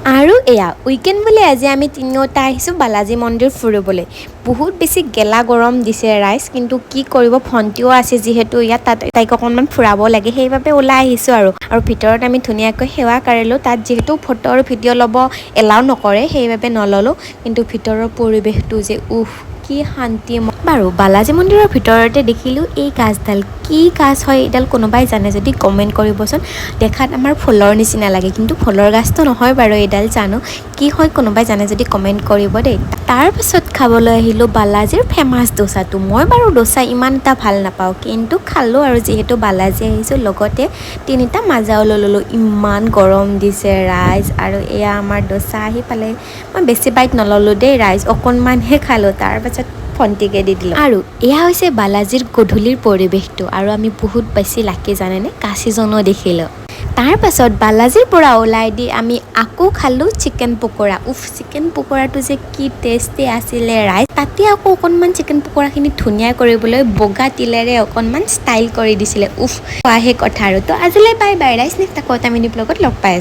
আৰু এয়া উইকেণ্ড বুলি আজি আমি তিনিওটা আহিছোঁ বালাজী মন্দিৰ ফুৰিবলৈ। বহুত বেছি গেলা গৰম দিছে ৰাইজ, কিন্তু কি কৰিব, ভণ্টিও আছে যিহেতু ইয়াত, তাইক অকণমান ফুৰাব লাগে, সেইবাবে ওলাই আহিছোঁ আৰু ভিতৰত আমি ধুনীয়াকৈ সেৱা কৰিলোঁ। তাত যিহেতু ফটো আৰু ভিডিঅ' ল'ব এলাউ নকৰে, সেইবাবে নল'লোঁ। কিন্তু ভিতৰৰ পৰিৱেশটো যে কি শান্তি। বাৰু বালাজী মন্দিৰৰ ভিতৰতে দেখিলোঁ এই গাছডাল, কি গাছ হয় এইডাল কোনোবাই জানে যদি কমেণ্ট কৰিবচোন। দেখাত আমাৰ ফুলৰ নিচিনা লাগে, কিন্তু ফুলৰ গাছটো নহয় বাৰু এইডাল, জানো কি হয় কোনোবাই জানে যদি কমেণ্ট কৰিব দেই। তাৰপাছত খাবলৈ আহিলোঁ বালাজীৰ ফেমাছ ডোচাটো। মই বাৰু ডোচা ইমান এটা ভাল নাপাওঁ, কিন্তু খালোঁ আৰু যিহেতু বালাজী আহিছোঁ। লগতে 3টা মাজাও লৈ ল'লোঁ। ইমান গৰম দিছে ৰাইজ, আৰু এয়া আমাৰ ডোচা আহি পালে। মই বেছি বাইট নল'লোঁ দেই ৰাইজ, অকণমানহে খালোঁ, তাৰপাছত ভণ্টিকে দি দিলোঁ। আৰু এয়া হৈছে বালাজীৰ গধূলিৰ পৰিৱেশটো, আৰু আমি বহুত বেছি লাকি জানেনে, কাছিজনো দেখিলোঁ। তাৰপাছত বালাজীৰ পৰা ওলাই দি আমি আকৌ খালোঁ চিকেন পকোৰা। চিকেন পকোৰাটো যে কি টেষ্টি আছিলে ৰাইজ। তাতে আকৌ অকণমান চিকেন পকোৰাখিনি ধুনীয়া কৰিবলৈ বগা তিলেৰে অকণমান ষ্টাইল কৰি দিছিলে। খোৱাহে কথা আৰু। তো আজিলৈ বাই বাই ৰাইজ, নেক্সট আকৌ এটা মিনি ব্লগত লগ পাই আছোঁ।